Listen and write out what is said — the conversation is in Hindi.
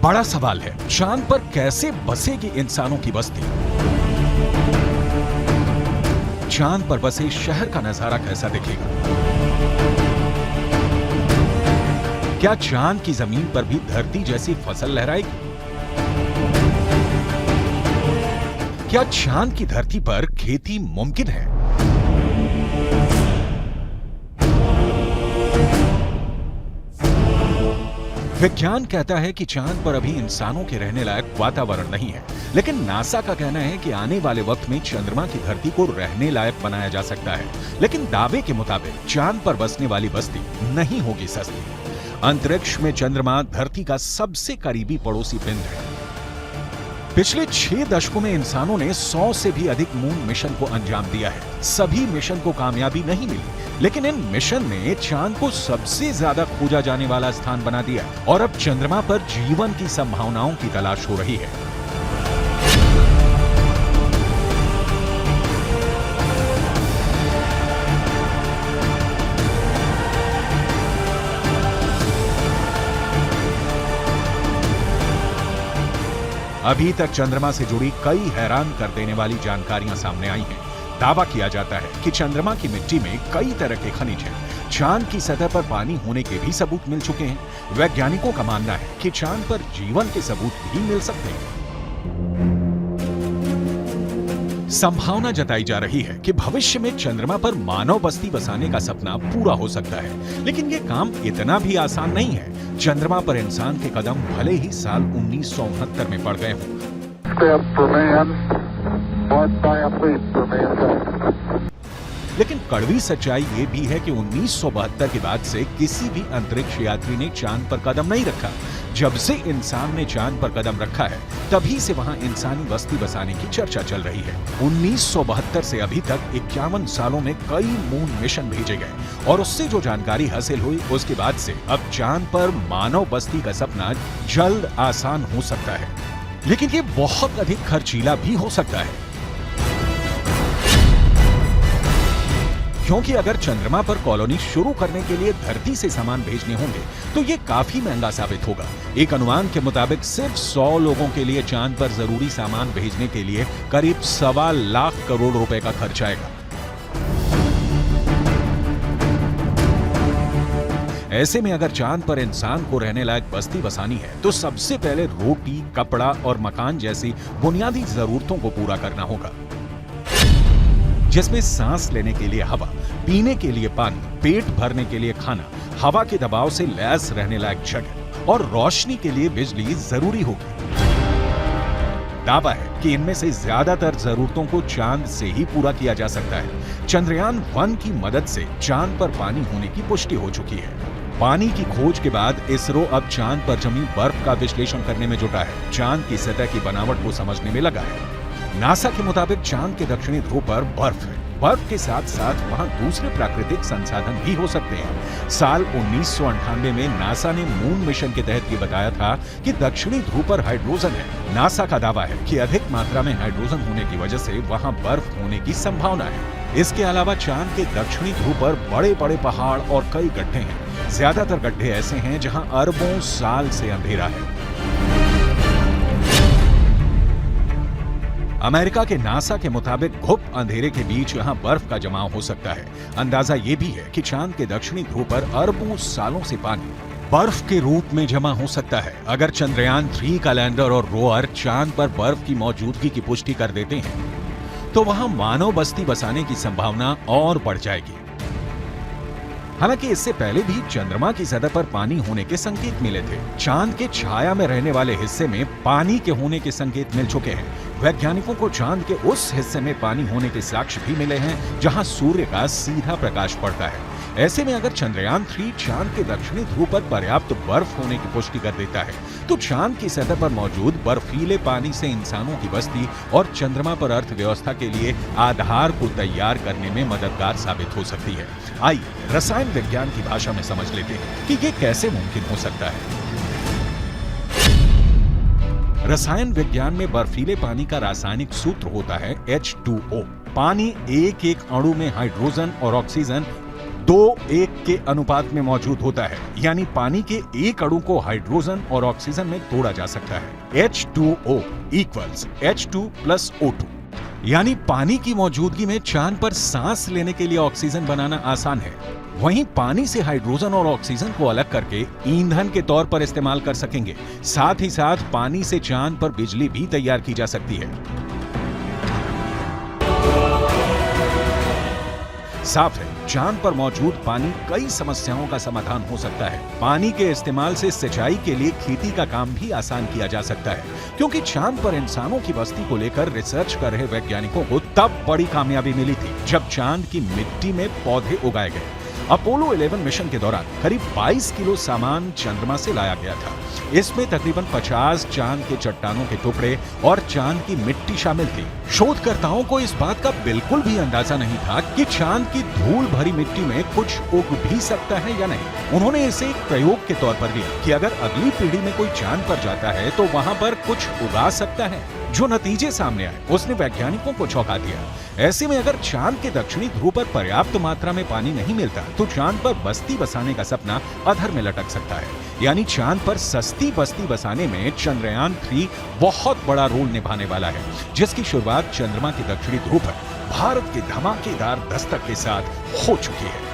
बड़ा सवाल है, चांद पर कैसे बसेगी इंसानों की बस्ती? चांद पर बसे शहर का नजारा कैसा दिखेगा? क्या चांद की जमीन पर भी धरती जैसी फसल लहराएगी? क्या चांद की धरती पर खेती मुमकिन है? विज्ञान कहता है कि चांद पर अभी इंसानों के रहने लायक वातावरण नहीं है, लेकिन नासा का कहना है कि आने वाले वक्त में चंद्रमा की धरती को रहने लायक बनाया जा सकता है। लेकिन दावे के मुताबिक चांद पर बसने वाली बस्ती नहीं होगी सस्ती। अंतरिक्ष में चंद्रमा धरती का सबसे करीबी पड़ोसी पिंड है। पिछले 6 दशकों में इंसानों ने 100 से भी अधिक मून मिशन को अंजाम दिया है। सभी मिशन को कामयाबी नहीं मिली, लेकिन इन मिशन ने चांद को सबसे ज्यादा खोजा जाने वाला स्थान बना दिया और अब चंद्रमा पर जीवन की संभावनाओं की तलाश हो रही है। अभी तक चंद्रमा से जुड़ी कई हैरान कर देने वाली जानकारियां सामने आई हैं। दावा किया जाता है कि चंद्रमा की मिट्टी में कई तरह के खनिज हैं। चांद की सतह पर पानी होने के भी सबूत मिल चुके हैं। वैज्ञानिकों का मानना है कि चांद पर जीवन के सबूत भी मिल सकते हैं। संभावना जताई जा रही है कि भविष्य में चंद्रमा पर मानव बस्ती बसाने का सपना पूरा हो सकता है, लेकिन यह काम इतना भी आसान नहीं है। चंद्रमा पर इंसान के कदम भले ही साल 1969 में पड़ गए हों, लेकिन कड़वी सच्चाई ये भी है कि 1972 के बाद से किसी भी अंतरिक्ष यात्री ने चांद पर कदम नहीं रखा। जब से इंसान ने चांद पर कदम रखा है, तभी से वहां इंसानी बस्ती बसाने की चर्चा चल रही है। 1972 से अभी तक 51 सालों में कई मून मिशन भेजे गए और उससे जो जानकारी हासिल हुई, उसके बाद से अब चांद पर मानव बस्ती का सपना जल्द आसान हो सकता है, लेकिन ये बहुत अधिक खर्चीला भी हो सकता है। क्योंकि अगर चंद्रमा पर कॉलोनी शुरू करने के लिए धरती से सामान भेजने होंगे तो ये काफी महंगा साबित होगा। एक अनुमान के मुताबिक सिर्फ 100 लोगों के लिए चांद पर जरूरी सामान भेजने के लिए करीब 1.25 लाख करोड़ रुपए का खर्च आएगा। ऐसे में अगर चांद पर इंसान को रहने लायक बस्ती बसानी है तो सबसे पहले रोटी, कपड़ा और मकान जैसी बुनियादी जरूरतों को पूरा करना होगा, जिसमें सांस लेने के लिए हवा, पीने के लिए पानी, पेट भरने के लिए खाना, हवा के दबाव से लैस रहने लायक जगह और रोशनी के लिए बिजली जरूरी होगी। दावा है कि इनमें से ज्यादातर जरूरतों को चांद से ही पूरा किया जा सकता है। चंद्रयान 1 की मदद से चांद पर पानी होने की पुष्टि हो चुकी है। पानी की खोज के बाद इसरो अब चांद पर जमी बर्फ का विश्लेषण करने में जुटा है। चांद की सतह की बनावट को समझने में लगा है। नासा के मुताबिक चांद के दक्षिणी ध्रुव पर बर्फ है। बर्फ के साथ साथ वहां दूसरे प्राकृतिक संसाधन भी हो सकते हैं। साल 1998 में नासा ने मून मिशन के तहत ये बताया था कि दक्षिणी ध्रुव पर हाइड्रोजन है। नासा का दावा है कि अधिक मात्रा में हाइड्रोजन होने की वजह से वहां बर्फ होने की संभावना है। इसके अलावा चांद के दक्षिणी ध्रुव पर बड़े बड़े पहाड़ और कई गड्ढे हैं। ज्यादातर गड्ढे ऐसे हैं जहां अरबों साल से अंधेरा है। अमेरिका के नासा के मुताबिक गुप्त अंधेरे के बीच यहां बर्फ का जमाव हो सकता है। अंदाजा यह भी है कि चांद के दक्षिणी ध्रुव पर अरबों सालों से पानी बर्फ के रूप में जमा हो सकता है। अगर चंद्रयान 3 का लैंडर और रोवर चांद पर बर्फ की मौजूदगी की पुष्टि कर देते हैं तो वहां मानव बस्ती बसाने की संभावना और बढ़ जाएगी। हालांकि इससे पहले भी चंद्रमा की सतह पर पानी होने के संकेत मिले थे। चांद के छाया में रहने वाले हिस्से में पानी के होने के संकेत मिल चुके हैं। वैज्ञानिकों को चांद के उस हिस्से में पानी होने के साक्ष्य भी मिले हैं जहां सूर्य का सीधा प्रकाश पड़ता है। ऐसे में अगर चंद्रयान 3 चांद के दक्षिणी ध्रुव पर पर्याप्त बर्फ होने की पुष्टि कर देता है तो चांद की सतह पर मौजूद बर्फीले पानी से इंसानों की बस्ती और चंद्रमा पर अर्थव्यवस्था के लिए आधार को तैयार करने में मददगार साबित हो सकती है। आइए रसायन विज्ञान की भाषा में समझ लेते हैं कि ये कैसे मुमकिन हो सकता है। रसायन विज्ञान में बर्फीले पानी का रासायनिक सूत्र होता है H2O। पानी एक एक अणु में हाइड्रोजन और ऑक्सीजन 2:1 के अनुपात में मौजूद होता है, यानी पानी के एक अणु को हाइड्रोजन और ऑक्सीजन में तोड़ा जा सकता है। H2O equals H2 plus O2, यानी पानी की मौजूदगी में चांद पर सांस लेने के लिए ऑक्सीजन बनाना आसान है। वहीं पानी से हाइड्रोजन और ऑक्सीजन को अलग करके ईंधन के तौर पर इस्तेमाल कर सकेंगे। साथ ही साथ पानी से चांद पर बिजली भी तैयार की जा सकती है। साफ है, चांद पर मौजूद पानी कई समस्याओं का समाधान हो सकता है। पानी के इस्तेमाल से सिंचाई के लिए खेती का काम भी आसान किया जा सकता है, क्योंकि चांद पर इंसानों की बस्ती को लेकर रिसर्च कर रहे वैज्ञानिकों को तब बड़ी कामयाबी मिली थी जब चांद की मिट्टी में पौधे उगाए गए। अपोलो 11 मिशन के दौरान करीब 22 किलो सामान चंद्रमा से लाया गया था। इसमें तकरीबन 50 चांद के चट्टानों के टुकड़े और चांद की मिट्टी शामिल थी। शोधकर्ताओं को इस बात का बिल्कुल भी अंदाजा नहीं था कि चांद की धूल भरी मिट्टी में कुछ उग भी सकता है या नहीं। उन्होंने इसे एक प्रयोग के तौर पर लिया कि अगर अगली पीढ़ी में कोई चांद पर जाता है तो वहां पर कुछ उगा सकता है। जो नतीजे सामने आए उसने वैज्ञानिकों को चौंका दिया। ऐसे में अगर चांद के दक्षिणी ध्रुव पर पर्याप्त मात्रा में पानी नहीं मिलता तो चांद पर बस्ती बसाने का सपना अधर में लटक सकता है। यानी चांद पर सस्ती बस्ती बसाने में चंद्रयान 3 बहुत बड़ा रोल निभाने वाला है, जिसकी शुरुआत चंद्रमा के दक्षिणी ध्रुव पर भारत के धमाकेदार दस्तक के साथ हो चुकी है।